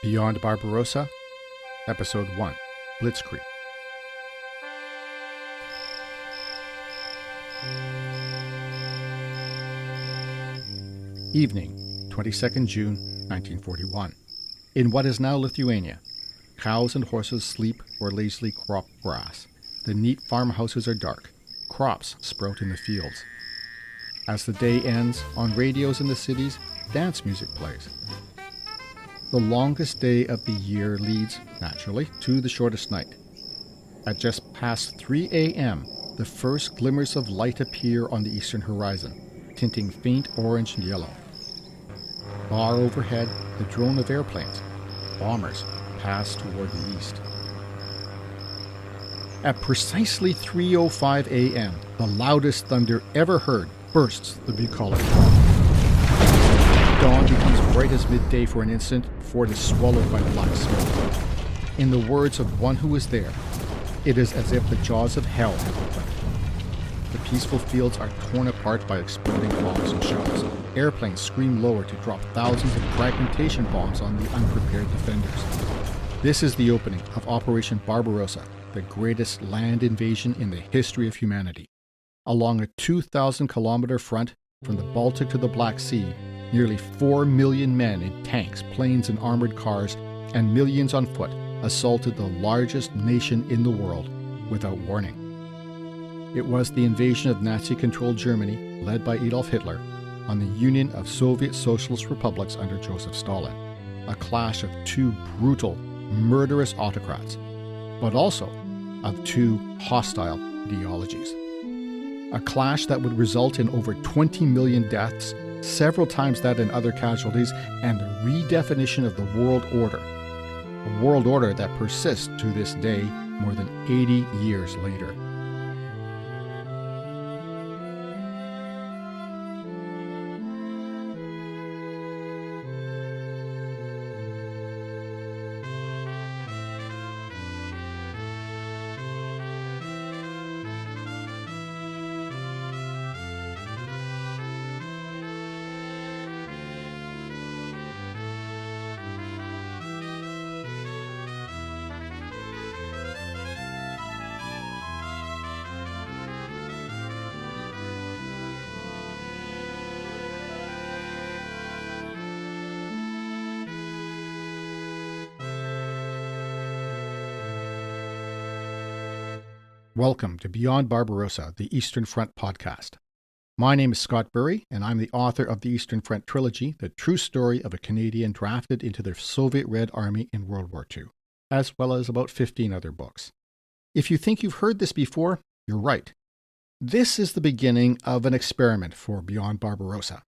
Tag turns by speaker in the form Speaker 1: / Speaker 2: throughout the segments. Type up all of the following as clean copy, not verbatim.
Speaker 1: Beyond Barbarossa, Episode 1, Blitzkrieg. Evening, 22nd June, 1941. In what is now Lithuania, cows and horses sleep or lazily crop grass. The neat farmhouses are dark. Crops sprout in the fields. As the day ends, on radios in the cities, dance music plays. The longest day of the year leads, naturally, to the shortest night. At just past 3 a.m., the first glimmers of light appear on the eastern horizon, tinting faint orange and yellow. Far overhead, the drone of airplanes, bombers, pass toward the east. At precisely 3:05 a.m., the loudest thunder ever heard bursts the bucolic dawn. Dawn becomes bright as midday for an instant before it is swallowed by black smoke. In the words of one who was there, it is as if the jaws of hell have opened. The peaceful fields are torn apart by exploding bombs and shells. Airplanes scream lower to drop thousands of fragmentation bombs on the unprepared defenders. This is the opening of Operation Barbarossa, the greatest land invasion in the history of humanity. Along a 2,000-kilometer front from the Baltic to the Black Sea, nearly 4 million men in tanks, planes, and armored cars, and millions on foot assaulted the largest nation in the world without warning. It was the invasion of Nazi-controlled Germany, led by Adolf Hitler, on the Union of Soviet Socialist Republics under Joseph Stalin. A clash of two brutal, murderous autocrats, but also of two hostile ideologies. A clash that would result in over 20 million deaths, several times that in other casualties, and the redefinition of the world order. A world order that persists to this day more than 80 years later. Welcome to Beyond Barbarossa, the Eastern Front podcast. My name is Scott Burry, and I'm the author of the Eastern Front trilogy, the true story of a Canadian drafted into the Soviet Red Army in World War II, as well as about 15 other books. If you think you've heard this before, you're right. This is the beginning of an experiment for Beyond Barbarossa.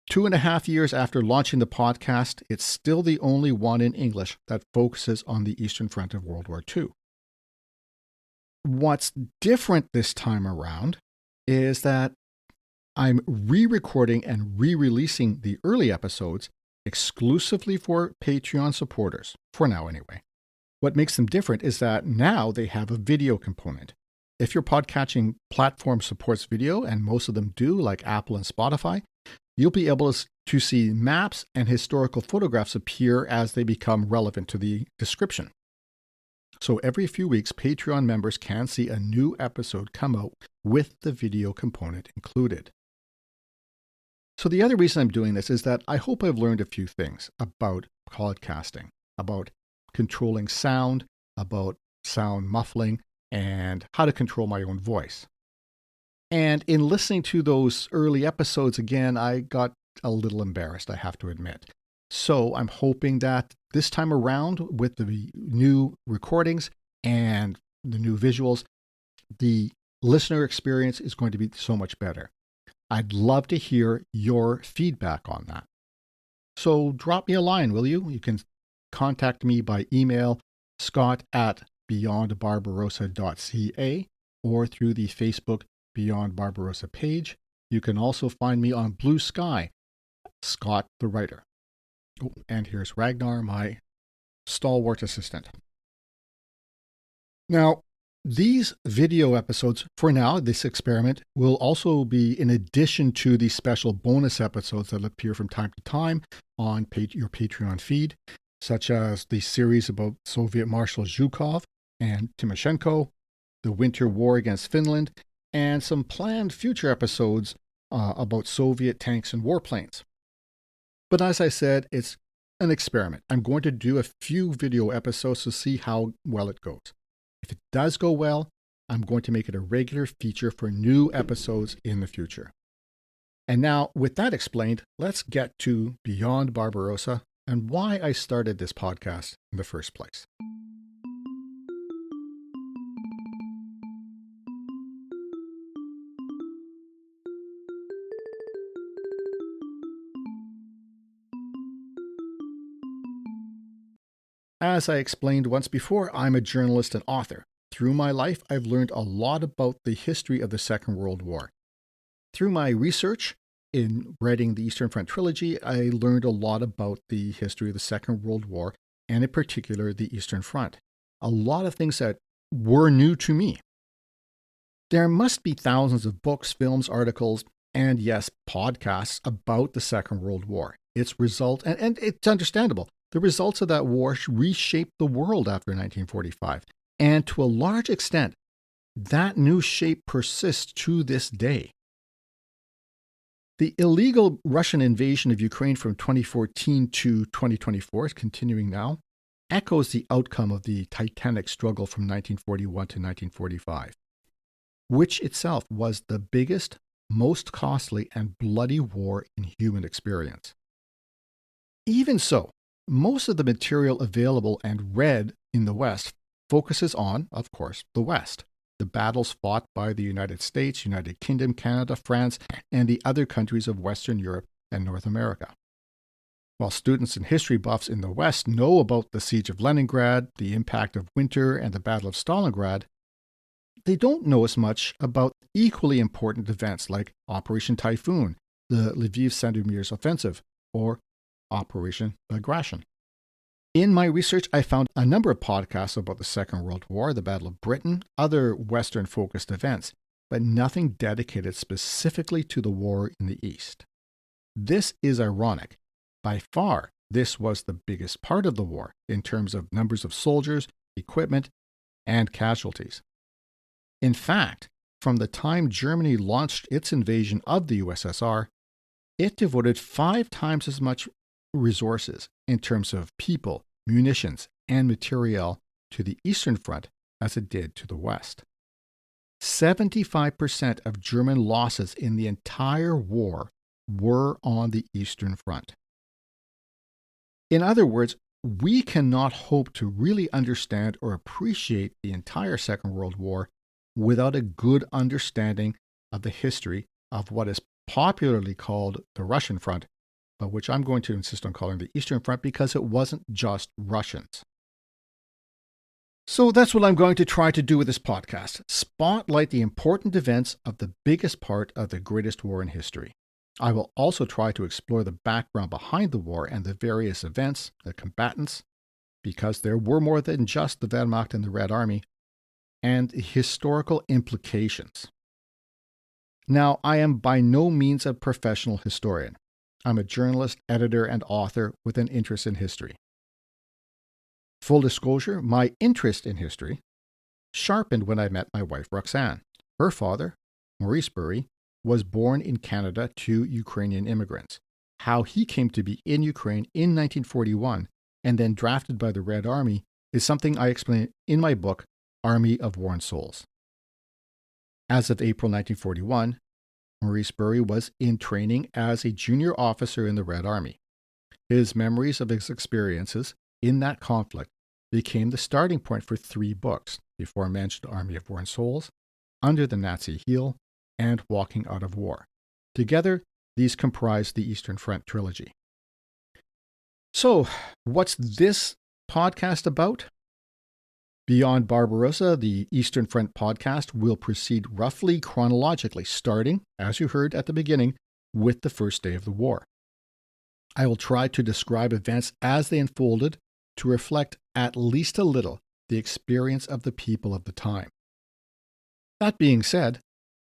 Speaker 1: 2.5 years after launching the podcast, it's still the only one in English that focuses on the Eastern Front of World War II. What's different this time around is that I'm re-recording and re-releasing the early episodes exclusively for Patreon supporters, for now anyway. What makes them different is that now they have a video component. If your podcatching platform supports video, and most of them do, like Apple and Spotify, you'll be able to see maps and historical photographs appear as they become relevant to the description. So every few weeks, Patreon members can see a new episode come out with the video component included. So the other reason I'm doing this is that I hope I've learned a few things about podcasting, about controlling sound, about sound muffling, and how to control my own voice. And in listening to those early episodes again, I got a little embarrassed, I have to admit. So I'm hoping that this time around, with the new recordings and the new visuals, the listener experience is going to be so much better. I'd love to hear your feedback on that. So drop me a line, will you? You can contact me by email, scott@beyondbarbarossa.ca, or through the Facebook Beyond Barbarossa page. You can also find me on Blue Sky, Scott the Writer. Oh, and here's Ragnar, my stalwart assistant. Now, these video episodes, for now, this experiment, will also be in addition to the special bonus episodes that appear from time to time on your Patreon feed. such as the series about Soviet Marshal Zhukov and Timoshenko, the Winter War against Finland, and some planned future episodes about Soviet tanks and warplanes. But as I said, it's an experiment. I'm going to do a few video episodes to see how well it goes. If it does go well, I'm going to make it a regular feature for new episodes in the future. And now, with that explained, let's get to Beyond Barbarossa and why I started this podcast in the first place. As I explained once before, I'm a journalist and author. Through my life, I've learned a lot about the history of the Second World War. Through my research in writing the Eastern Front trilogy, I learned a lot about the history of the Second World War, and in particular, the Eastern Front. A lot of things that were new to me. There must be thousands of books, films, articles, and yes, podcasts about the Second World War. Its result, and it's understandable, the results of that war reshaped the world after 1945. And to a large extent, that new shape persists to this day. The illegal Russian invasion of Ukraine from 2014 to 2024, continuing now, echoes the outcome of the titanic struggle from 1941 to 1945, which itself was the biggest, most costly, and bloody war in human experience. Even so, most of the material available and read in the West focuses on, of course, the West, the battles fought by the United States, United Kingdom, Canada, France, and the other countries of Western Europe and North America. While students and history buffs in the West know about the Siege of Leningrad, the impact of winter, and the Battle of Stalingrad, they don't know as much about equally important events like Operation Typhoon, the Lviv-Sandomierz offensive, or Operation Bagration. In my research, I found a number of podcasts about the Second World War, the Battle of Britain, other Western-focused events, but nothing dedicated specifically to the war in the East. This is ironic. By far, this was the biggest part of the war in terms of numbers of soldiers, equipment, and casualties. In fact, from the time Germany launched its invasion of the USSR, it devoted 5 times as much resources in terms of people, munitions, and materiel to the Eastern Front as it did to the West. 75% of German losses in the entire war were on the Eastern Front. In other words, we cannot hope to really understand or appreciate the entire Second World War without a good understanding of the history of what is popularly called the Russian Front, but which I'm going to insist on calling the Eastern Front because it wasn't just Russians. So that's what I'm going to try to do with this podcast, spotlight the important events of the biggest part of the greatest war in history. I will also try to explore the background behind the war and the various events, the combatants, because there were more than just the Wehrmacht and the Red Army, and historical implications. Now, I am by no means a professional historian. I'm a journalist, editor, and author with an interest in history. Full disclosure, my interest in history sharpened when I met my wife, Roxanne. Her father, Maurice Bury, was born in Canada to Ukrainian immigrants. How he came to be in Ukraine in 1941 and then drafted by the Red Army is something I explain in my book, Army of Worn Souls. As of April 1941, Maurice Bury was in training as a junior officer in the Red Army. His memories of his experiences in that conflict became the starting point for 3 books, the aforementioned Army of Worn Souls, Under the Nazi Heel, and Walking Out of War. Together, these comprise the Eastern Front trilogy. So, what's this podcast about? Beyond Barbarossa, the Eastern Front podcast will proceed roughly chronologically, starting, as you heard at the beginning, with the first day of the war. I will try to describe events as they unfolded to reflect at least a little the experience of the people of the time. That being said,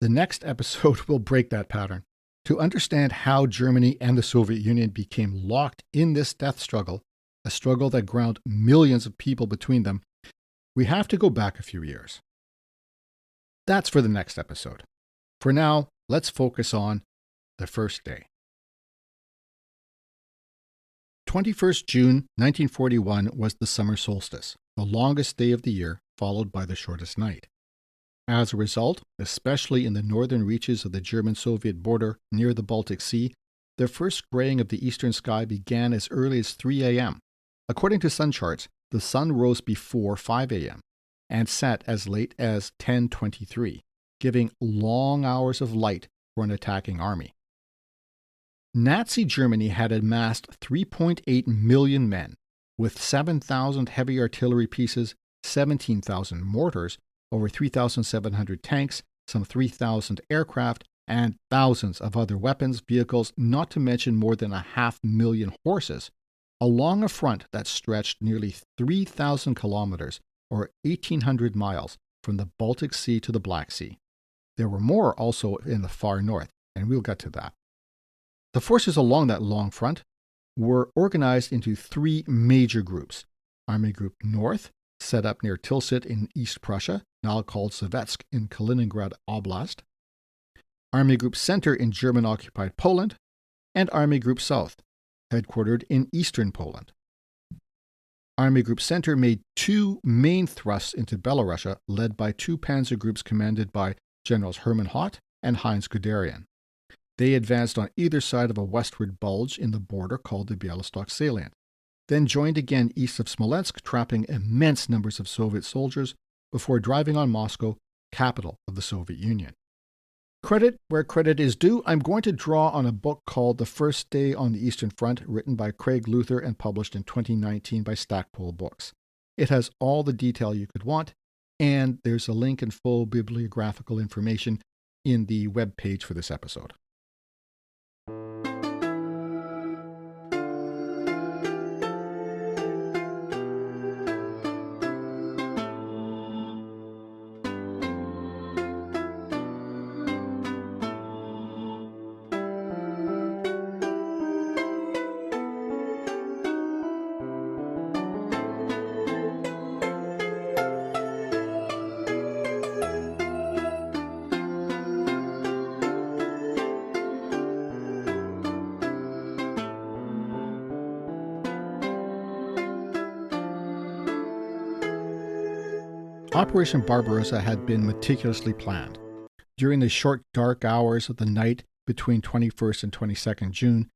Speaker 1: the next episode will break that pattern. To understand how Germany and the Soviet Union became locked in this death struggle, a struggle that ground millions of people between them, we have to go back a few years. That's for the next episode. For now, let's focus on the first day. 21st June 1941 was the summer solstice, the longest day of the year, followed by the shortest night. As a result, especially in the northern reaches of the German-Soviet border near the Baltic Sea, the first graying of the eastern sky began as early as 3 a.m. According to sun charts, the sun rose before 5 a.m. and set as late as 10:23, giving long hours of light for an attacking army. Nazi Germany had amassed 3.8 million men, with 7,000 heavy artillery pieces, 17,000 mortars, over 3,700 tanks, some 3,000 aircraft, and thousands of other weapons, vehicles, not to mention more than 500,000 horses, along a front that stretched nearly 3,000 kilometers, or 1,800 miles, from the Baltic Sea to the Black Sea. There were more also in the far north, and we'll get to that. The forces along that long front were organized into three major groups. Army Group North, set up near Tilsit in East Prussia, now called Sovetsk in Kaliningrad Oblast. Army Group Center in German-occupied Poland, and Army Group South, headquartered in eastern Poland. Army Group Center made two main thrusts into Belorussia, led by two panzer groups commanded by Generals Hermann Hott and Heinz Guderian. They advanced on either side of a westward bulge in the border called the Bialystok Salient, then joined again east of Smolensk, trapping immense numbers of Soviet soldiers before driving on Moscow, capital of the Soviet Union. Credit where credit is due, I'm going to draw on a book called The First Day on the Eastern Front, written by Craig Luther and published in 2019 by Stackpole Books. It has all the detail you could want, and there's a link and full bibliographical information in the web page for this episode. Operation Barbarossa had been meticulously planned. During the short, dark hours of the night between 21st and 22nd June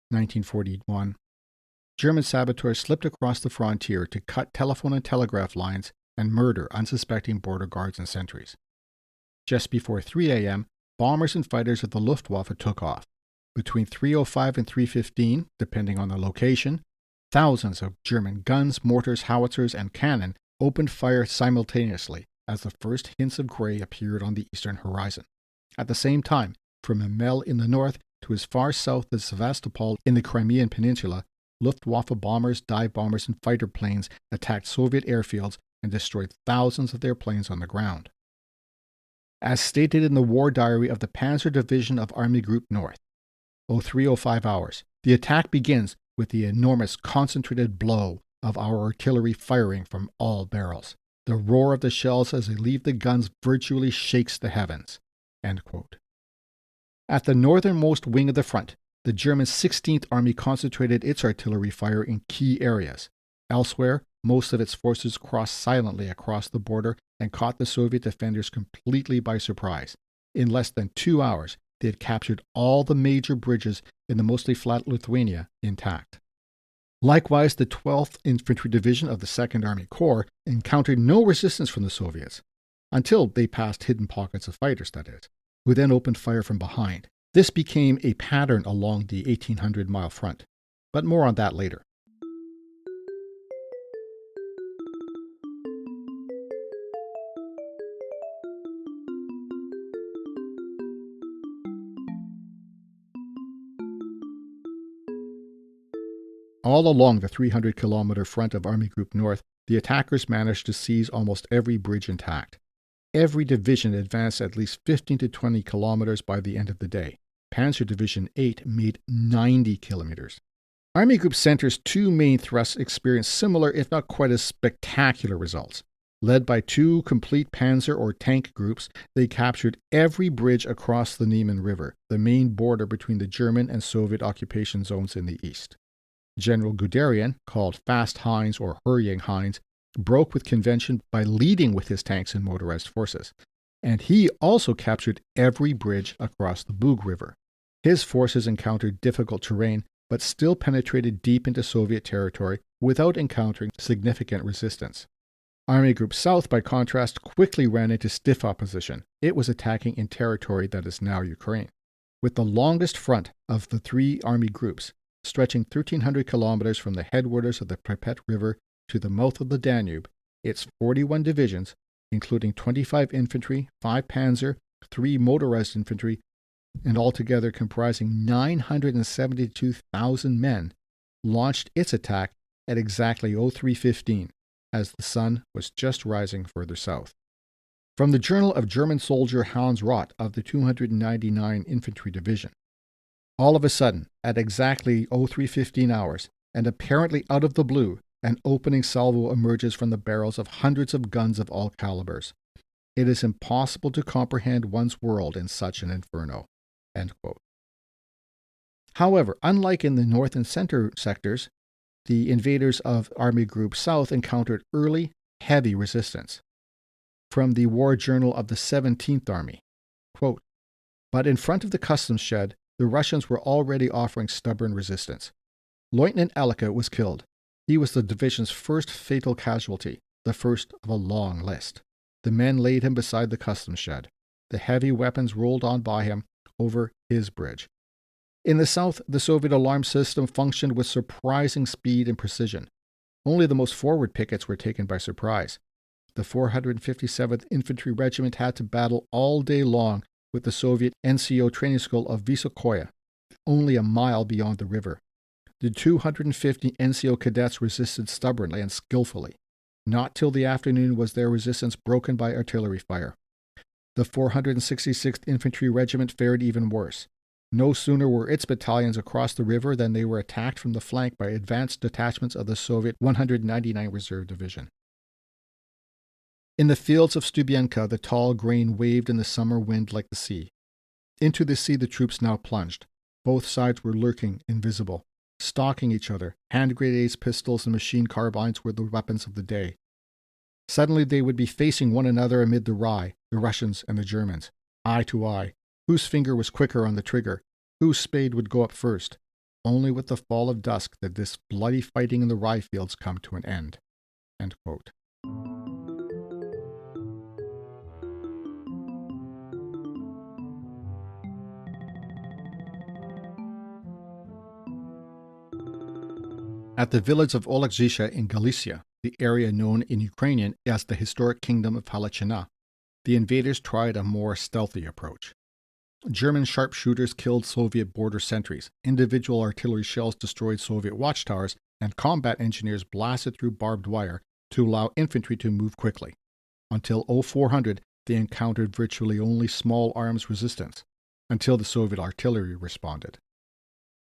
Speaker 1: 1941, German saboteurs slipped across the frontier to cut telephone and telegraph lines and murder unsuspecting border guards and sentries. Just before 3 a.m., bombers and fighters of the Luftwaffe took off. Between 3:05 and 3:15, depending on the location, thousands of German guns, mortars, howitzers, and cannon opened fire simultaneously as the first hints of gray appeared on the eastern horizon. At the same time, from Memel in the north to as far south as Sevastopol in the Crimean Peninsula, Luftwaffe bombers, dive bombers, and fighter planes attacked Soviet airfields and destroyed thousands of their planes on the ground. As stated in the war diary of the Panzer Division of Army Group North, 03:05 hours, the attack begins with the enormous concentrated blow of our artillery firing from all barrels. The roar of the shells as they leave the guns virtually shakes the heavens." End quote. At the northernmost wing of the front, the German 16th Army concentrated its artillery fire in key areas. Elsewhere, most of its forces crossed silently across the border and caught the Soviet defenders completely by surprise. In less than 2 hours, they had captured all the major bridges in the mostly flat Lithuania intact. Likewise, the 12th Infantry Division of the 2nd Army Corps encountered no resistance from the Soviets, until they passed hidden pockets of fighters, that is, who then opened fire from behind. This became a pattern along the 1,800-mile front, but more on that later. All along the 300-kilometer front of Army Group North, the attackers managed to seize almost every bridge intact. Every division advanced at least 15 to 20 kilometers by the end of the day. Panzer Division 8 made 90 kilometers. Army Group Center's two main thrusts experienced similar, if not quite as spectacular, results. Led by two complete panzer or tank groups, they captured every bridge across the Niemen River, the main border between the German and Soviet occupation zones in the east. General Guderian, called Fast Heinz or Hurrying Heinz, broke with convention by leading with his tanks and motorized forces. And he also captured every bridge across the Bug River. His forces encountered difficult terrain, but still penetrated deep into Soviet territory without encountering significant resistance. Army Group South, by contrast, quickly ran into stiff opposition. It was attacking in territory that is now Ukraine. With the longest front of the three army groups, stretching 1,300 kilometers from the headwaters of the Pripyat River to the mouth of the Danube, its 41 divisions, including 25 infantry, 5 panzer, 3 motorized infantry, and altogether comprising 972,000 men, launched its attack at exactly 03:15, as the sun was just rising further south. From the journal of German soldier Hans Roth of the 299 Infantry Division. All of a sudden, at exactly 03:15 hours, and apparently out of the blue, an opening salvo emerges from the barrels of hundreds of guns of all calibers. It is impossible to comprehend one's world in such an inferno. End quote. However, unlike in the north and center sectors, the invaders of Army Group South encountered early, heavy resistance. From the War Journal of the 17th Army, quote, "But in front of the customs shed, the Russians were already offering stubborn resistance. Lieutenant Elika was killed. He was the division's first fatal casualty, the first of a long list. The men laid him beside the customs shed. The heavy weapons rolled on by him over his bridge. In the south, the Soviet alarm system functioned with surprising speed and precision. Only the most forward pickets were taken by surprise. The 457th Infantry Regiment had to battle all day long with the Soviet NCO training school of Vysokoye, only a mile beyond the river. The 250 NCO cadets resisted stubbornly and skillfully. Not till the afternoon was their resistance broken by artillery fire. The 466th Infantry Regiment fared even worse. No sooner were its battalions across the river than they were attacked from the flank by advanced detachments of the Soviet 199 Reserve Division. In the fields of Stubienka, the tall grain waved in the summer wind like the sea. Into the sea the troops now plunged. Both sides were lurking, invisible, stalking each other. Hand grenades, pistols, and machine carbines were the weapons of the day. Suddenly they would be facing one another amid the rye, the Russians and the Germans, eye to eye. Whose finger was quicker on the trigger? Whose spade would go up first? Only with the fall of dusk did this bloody fighting in the rye fields come to an end." End quote. At the village of Olekzhisha in Galicia, the area known in Ukrainian as the historic kingdom of Halachina, the invaders tried a more stealthy approach. German sharpshooters killed Soviet border sentries, individual artillery shells destroyed Soviet watchtowers, and combat engineers blasted through barbed wire to allow infantry to move quickly. Until 0400, they encountered virtually only small arms resistance, until the Soviet artillery responded.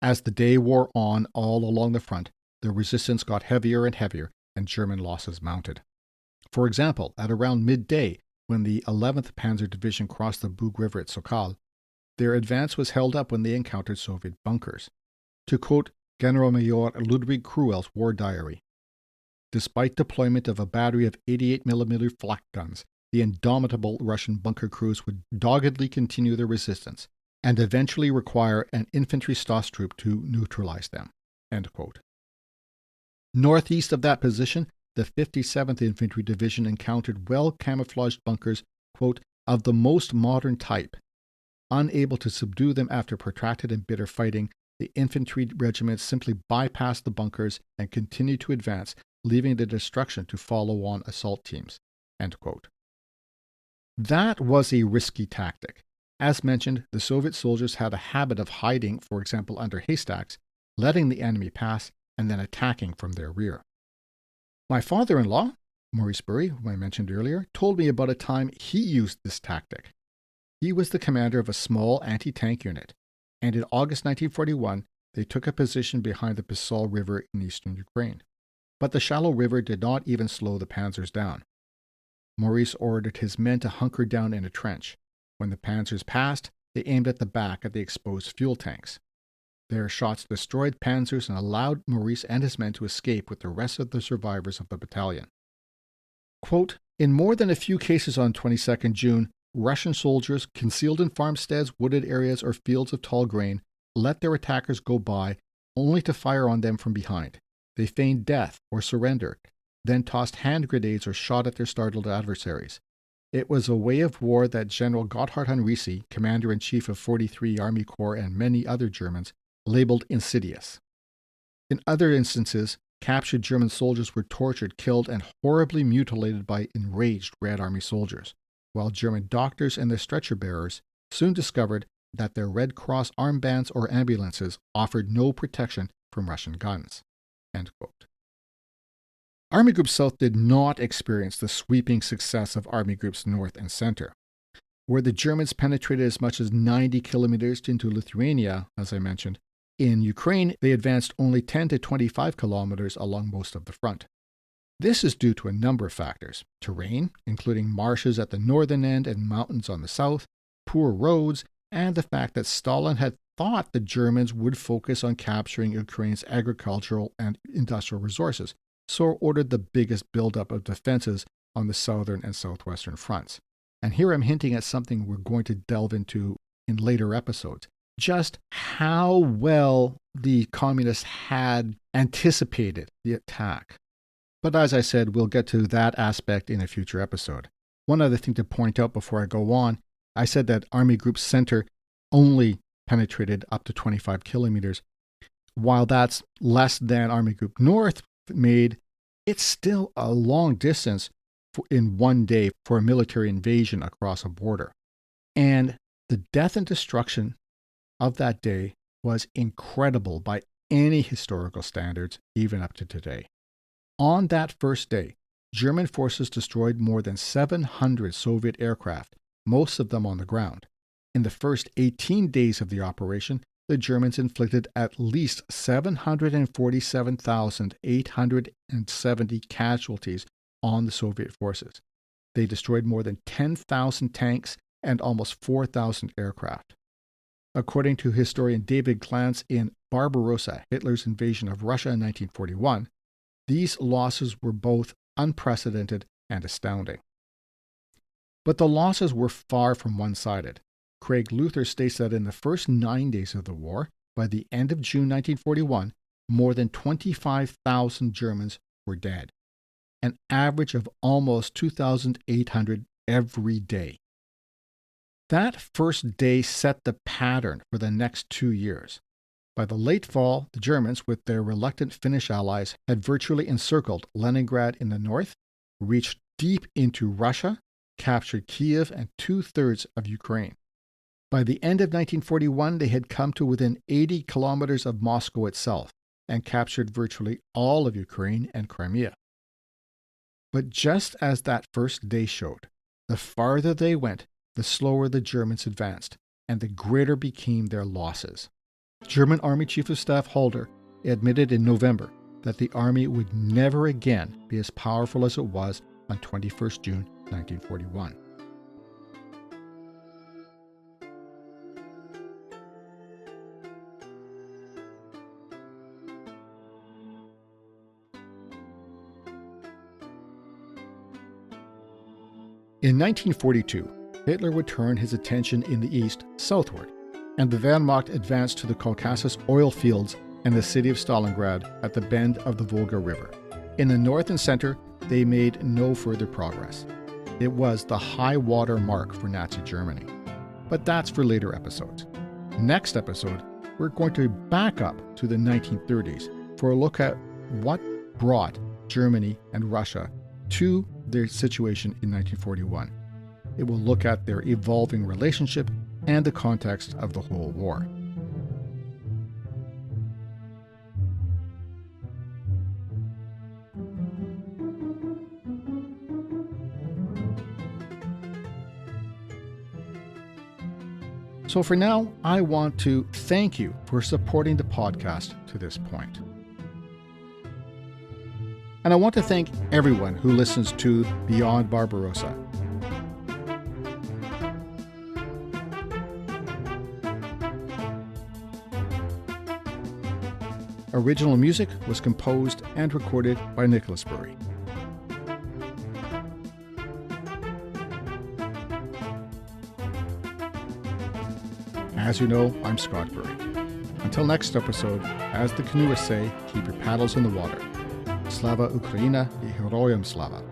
Speaker 1: As the day wore on all along the front, the resistance got heavier and heavier, and German losses mounted. For example, at around midday, when the 11th Panzer Division crossed the Bug River at Sokal, their advance was held up when they encountered Soviet bunkers. To quote Generalmajor Ludwig Cruel's war diary, "Despite deployment of a battery of 88mm flak guns, the indomitable Russian bunker crews would doggedly continue their resistance and eventually require an infantry Stosstroop to neutralize them." End quote. Northeast of that position, the 57th Infantry Division encountered well-camouflaged bunkers, quote, "of the most modern type." Unable to subdue them after protracted and bitter fighting, the infantry regiments simply bypassed the bunkers and continued to advance, leaving the destruction to follow on assault teams. End quote. That was a risky tactic. As mentioned, the Soviet soldiers had a habit of hiding, for example, under haystacks, letting the enemy pass, and then attacking from their rear. My father-in-law, Maurice Bury, whom I mentioned earlier, told me about a time he used this tactic. He was the commander of a small anti-tank unit, and in August 1941, they took a position behind the Psol River in eastern Ukraine. But the shallow river did not even slow the panzers down. Maurice ordered his men to hunker down in a trench. When the panzers passed, they aimed at the back at the exposed fuel tanks. Their shots destroyed panzers and allowed Maurice and his men to escape with the rest of the survivors of the battalion. Quote, in more than a few cases on 22nd June, Russian soldiers, concealed in farmsteads, wooded areas, or fields of tall grain, let their attackers go by, only to fire on them from behind. They feigned death or surrendered, then tossed hand grenades or shot at their startled adversaries. It was a way of war that General Gotthard Heinrici, commander-in-chief of 43 Army Corps, and many other Germans, labeled insidious. In other instances, captured German soldiers were tortured, killed, and horribly mutilated by enraged Red Army soldiers, while German doctors and their stretcher-bearers soon discovered that their Red Cross armbands or ambulances offered no protection from Russian guns. End quote. Army Group South did not experience the sweeping success of Army Groups North and Center. Where the Germans penetrated as much as 90 kilometers into Lithuania, as I mentioned, in Ukraine they advanced only 10 to 25 kilometers along most of the front. This is due to a number of factors: terrain, including marshes at the northern end and mountains on the south, poor roads, and the fact that Stalin had thought the Germans would focus on capturing Ukraine's agricultural and industrial resources, so ordered the biggest buildup of defenses on the southern and southwestern fronts. And here I'm hinting at something we're going to delve into in later episodes, just how well the communists had anticipated the attack. But as I said, we'll get to that aspect in a future episode. One other thing to point out before I go on, I said that Army Group Center only penetrated up to 25 kilometers. While that's less than Army Group North made, it's still a long distance in one day for a military invasion across a border. And the death and destruction of that day was incredible by any historical standards, even up to today. On that first day, German forces destroyed more than 700 Soviet aircraft, most of them on the ground. In the first 18 days of the operation, the Germans inflicted at least 747,870 casualties on the Soviet forces. They destroyed more than 10,000 tanks and almost 4,000 aircraft. According to historian David Glantz in Barbarossa, Hitler's Invasion of Russia in 1941, these losses were both unprecedented and astounding. But the losses were far from one-sided. Craig Luther states that in the first 9 days of the war, by the end of June 1941, more than 25,000 Germans were dead, an average of almost 2,800 every day. That first day set the pattern for the next 2 years. By the late fall, the Germans, with their reluctant Finnish allies, had virtually encircled Leningrad in the north, reached deep into Russia, captured Kiev and 2/3 of Ukraine. By the end of 1941, they had come to within 80 kilometers of Moscow itself and captured virtually all of Ukraine and Crimea. But just as that first day showed, the farther they went, the slower the Germans advanced, and the greater became their losses. German Army Chief of Staff Halder admitted in November that the army would never again be as powerful as it was on 21st June 1941. In 1942, Hitler would turn his attention in the east southward, and the Wehrmacht advanced to the Caucasus oil fields and the city of Stalingrad at the bend of the Volga River. In the north and center, they made no further progress. It was the high water mark for Nazi Germany. But that's for later episodes. Next episode, we're going to back up to the 1930s for a look at what brought Germany and Russia to their situation in 1941. It will look at their evolving relationship and the context of the whole war. So for now, I want to thank you for supporting the podcast to this point. And I want to thank everyone who listens to Beyond Barbarossa. Original music was composed and recorded by Nicholas Burry. As you know, I'm Scott Burry. Until next episode, as the canoeists say, keep your paddles in the water. Slava Ukraina i Heroyam Slava.